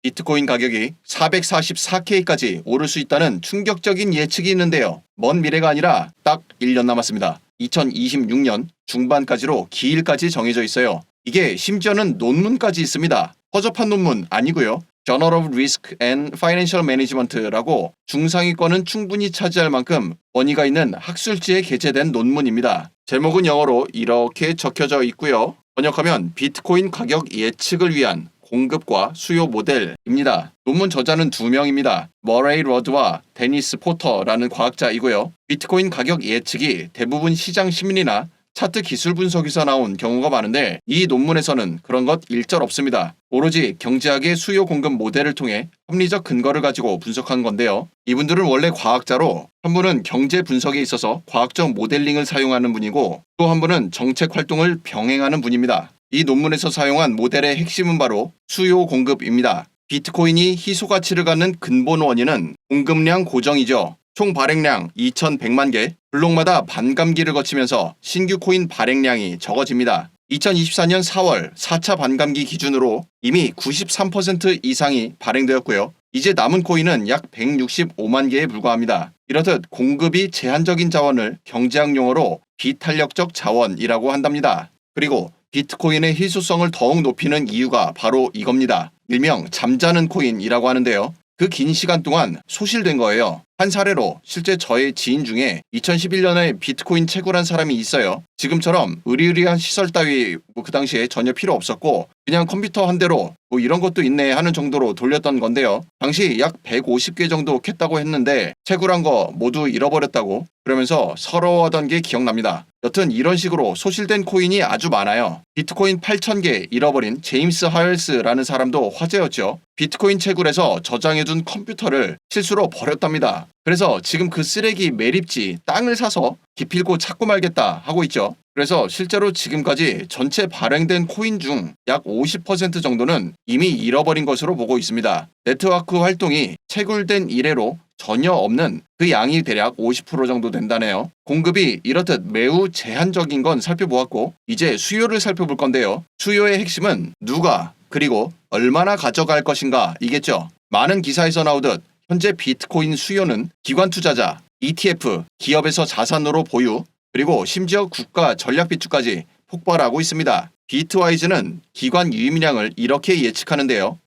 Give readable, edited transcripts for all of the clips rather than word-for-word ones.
비트코인 가격이 444K까지 오를 수 있다는 충격적인 예측이 있는데요. 먼 미래가 아니라 딱 1년 남았습니다. 2026년 중반까지로 기일까지 정해져 있어요. 이게 심지어는 논문까지 있습니다. 허접한 논문 아니고요. Journal of Risk and Financial Management라고 중상위권은 충분히 차지할 만큼 권위가 있는 학술지에 게재된 논문입니다. 제목은 영어로 이렇게 적혀져 있고요. 번역하면 비트코인 가격 예측을 위한 공급과 수요 모델입니다. 논문 저자는 2명입니다. 머레이 러드와 데니스 포터라는 과학자이고요. 비트코인 가격 예측이 대부분 시장 심리나 차트 기술 분석에서 나온 경우가 많은데 이 논문에서는 그런 것 일절 없습니다. 오로지 경제학의 수요 공급 모델을 통해 합리적 근거를 가지고 분석한 건데요. 이분들은 원래 과학자로 한 분은 경제 분석에 있어서 과학적 모델링을 사용하는 분이고 또 한 분은 정책 활동을 병행하는 분입니다. 이 논문에서 사용한 모델의 핵심은 바로 수요 공급입니다. 비트코인이 희소 가치를 갖는 근본 원인은 공급량 고정이죠. 총 발행량 2100만 개, 블록마다 반감기를 거치면서 신규 코인 발행량이 적어집니다. 2024년 4월 4차 반감기 기준으로 이미 93% 이상이 발행되었고요. 이제 남은 코인은 약 165만 개에 불과합니다. 이렇듯 공급이 제한적인 자원을 경제학 용어로 비탄력적 자원이라고 한답니다. 그리고 비트코인의 희소성을 더욱 높이는 이유가 바로 이겁니다. 일명 잠자는 코인이라고 하는데요. 그 긴 시간 동안 소실된 거예요. 한 사례로 실제 저의 지인 중에 2011년에 비트코인 채굴한 사람이 있어요. 지금처럼 으리으리한 시설 따위 그 당시에 전혀 필요 없었고 그냥 컴퓨터 한 대로 이런 것도 있네 하는 정도로 돌렸던 건데요. 당시 약 150개 정도 캤다고 했는데 채굴한 거 모두 잃어버렸다고 그러면서 서러워하던 게 기억납니다. 여튼 이런 식으로 소실된 코인이 아주 많아요. 비트코인 8,000개 잃어버린 제임스 하웰스라는 사람도 화제였죠. 비트코인 채굴에서 저장해둔 컴퓨터를 실수로 버렸답니다. 그래서 지금 그 쓰레기 매립지 땅을 사서 기필코 찾고 말겠다 하고 있죠. 그래서 실제로 지금까지 전체 발행된 코인 중 약 50% 정도는 이미 잃어버린 것으로 보고 있습니다. 네트워크 활동이 채굴된 이래로 전혀 없는 그 양이 대략 50% 정도 된다네요. 공급이 이렇듯 매우 제한적인 건 살펴보았고 이제 수요를 살펴볼 건데요. 수요의 핵심은 누가 그리고 얼마나 가져갈 것인가 이겠죠. 많은 기사에서 나오듯 현재 비트코인 수요는 기관 투자자, ETF, 기업에서 자산으로 보유, 그리고 심지어 국가 전략 비축까지 폭발하고 있습니다. 비트와이즈는 기관 유입량을 이렇게 예측하는데요.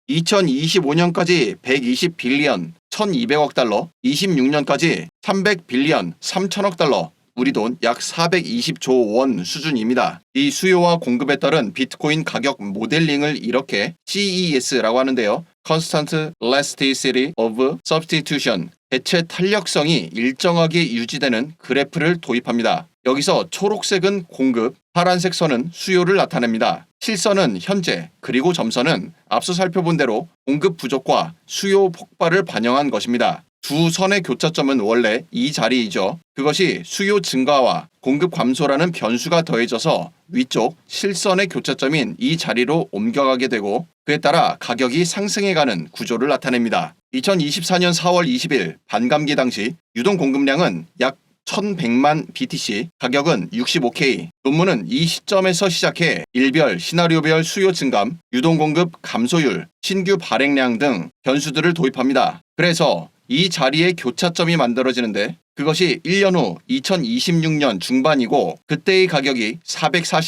2025년까지 120빌리언, 1200억 달러, 26년까지 300빌리언, 3000억 달러, 우리 돈 약 420조 원 수준입니다. 이 수요와 공급에 따른 비트코인 가격 모델링을 이렇게 CES라고 하는데요. Constant Elasticity of Substitution, 대체 탄력성이 일정하게 유지되는 그래프를 도입합니다. 여기서 초록색은 공급, 파란색 선은 수요를 나타냅니다. 실선은 현재, 그리고 점선은 앞서 살펴본 대로 공급 부족과 수요 폭발을 반영한 것입니다. 두 선의 교차점은 원래 이 자리이죠. 그것이 수요 증가와 공급 감소라는 변수가 더해져서 위쪽 실선의 교차점인 이 자리로 옮겨가게 되고 그에 따라 가격이 상승해가는 구조를 나타냅니다. 2024년 4월 20일 반감기 당시 유동 공급량은 약 1100만 BTC, 가격은 65K. 논문은 이 시점에서 시작해 일별, 시나리오별 수요 증감, 유동 공급 감소율, 신규 발행량 등 변수들을 도입합니다. 그래서 이 자리에 교차점이 만들어지는데 그것이 1년 후 2026년 중반이고 그때의 가격이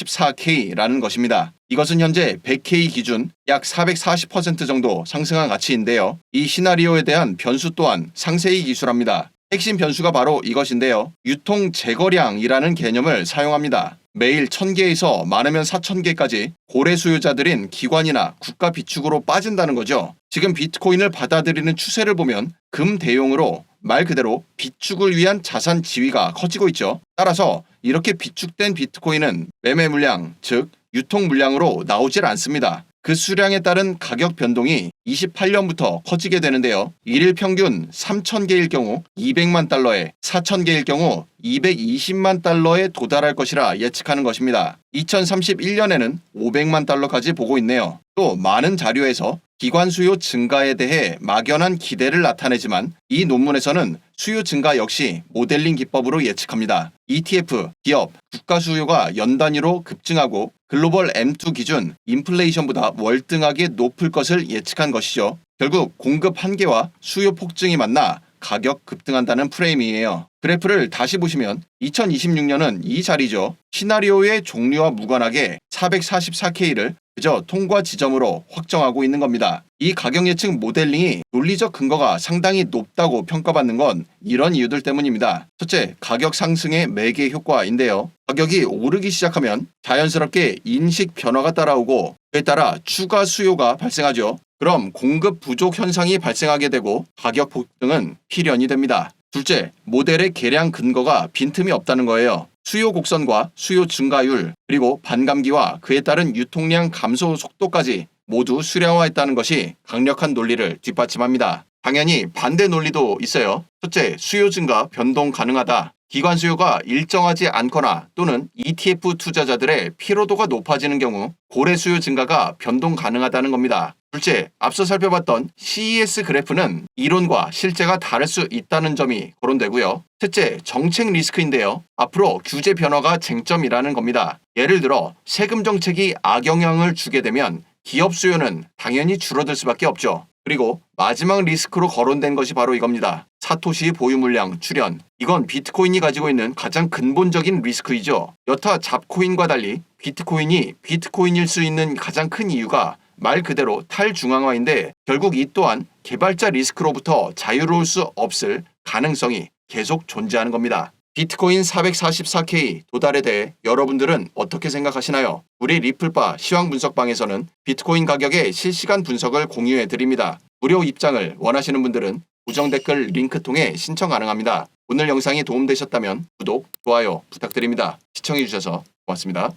444K라는 것입니다. 이것은 현재 100K 기준 약 440% 정도 상승한 가치인데요. 이 시나리오에 대한 변수 또한 상세히 기술합니다. 핵심 변수가 바로 이것인데요. 유통 재거량이라는 개념을 사용합니다. 매일 1000개에서 많으면 4000개까지 고래 수요자들인 기관이나 국가 비축으로 빠진다는 거죠. 지금 비트코인을 받아들이는 추세를 보면 금 대용으로 말 그대로 비축을 위한 자산 지위가 커지고 있죠. 따라서 이렇게 비축된 비트코인은 매매 물량, 즉 유통 물량으로 나오질 않습니다. 그 수량에 따른 가격 변동이 28년부터 커지게 되는데요. 일일 평균 3,000개일 경우 200만 달러에 4,000개일 경우 220만 달러에 도달할 것이라 예측하는 것입니다. 2031년에는 500만 달러까지 보고 있네요. 또 많은 자료에서 기관 수요 증가에 대해 막연한 기대를 나타내지만 이 논문에서는 수요 증가 역시 모델링 기법으로 예측합니다. ETF, 기업, 국가 수요가 연 단위로 급증하고 글로벌 M2 기준 인플레이션보다 월등하게 높을 것을 예측한 것이죠. 결국 공급 한계와 수요 폭증이 만나 가격 급등한다는 프레임이에요. 그래프를 다시 보시면 2026년은 이 자리죠. 시나리오의 종류와 무관하게 444K를 그저 통과 지점으로 확정하고 있는 겁니다. 이 가격 예측 모델링이 논리적 근거가 상당히 높다고 평가받는 건 이런 이유들 때문입니다. 첫째, 가격 상승의 매개 효과인데요. 가격이 오르기 시작하면 자연스럽게 인식 변화가 따라오고 그에 따라 추가 수요가 발생하죠. 그럼 공급 부족 현상이 발생하게 되고 가격 폭등은 필연이 됩니다. 둘째, 모델의 계량 근거가 빈틈이 없다는 거예요. 수요 곡선과 수요 증가율 그리고 반감기와 그에 따른 유통량 감소 속도까지 모두 수량화했다는 것이 강력한 논리를 뒷받침합니다. 당연히 반대 논리도 있어요. 첫째, 수요 증가 변동 가능하다. 기관 수요가 일정하지 않거나 또는 ETF 투자자들의 피로도가 높아지는 경우 고래 수요 증가가 변동 가능하다는 겁니다. 둘째, 앞서 살펴봤던 CES 그래프는 이론과 실제가 다를 수 있다는 점이 거론되고요. 셋째, 정책 리스크인데요. 앞으로 규제 변화가 쟁점이라는 겁니다. 예를 들어 세금 정책이 악영향을 주게 되면 기업 수요는 당연히 줄어들 수밖에 없죠. 그리고 마지막 리스크로 거론된 것이 바로 이겁니다. 사토시 보유 물량 출현. 이건 비트코인이 가지고 있는 가장 근본적인 리스크이죠. 여타 잡코인과 달리 비트코인이 비트코인일 수 있는 가장 큰 이유가 말 그대로 탈중앙화인데 결국 이 또한 개발자 리스크로부터 자유로울 수 없을 가능성이 계속 존재하는 겁니다. 비트코인 444K 도달에 대해 여러분들은 어떻게 생각하시나요? 우리 리플바 시황 분석방에서는 비트코인 가격의 실시간 분석을 공유해 드립니다. 무료 입장을 원하시는 분들은 고정 댓글 링크 통해 신청 가능합니다. 오늘 영상이 도움되셨다면 구독, 좋아요 부탁드립니다. 시청해주셔서 고맙습니다.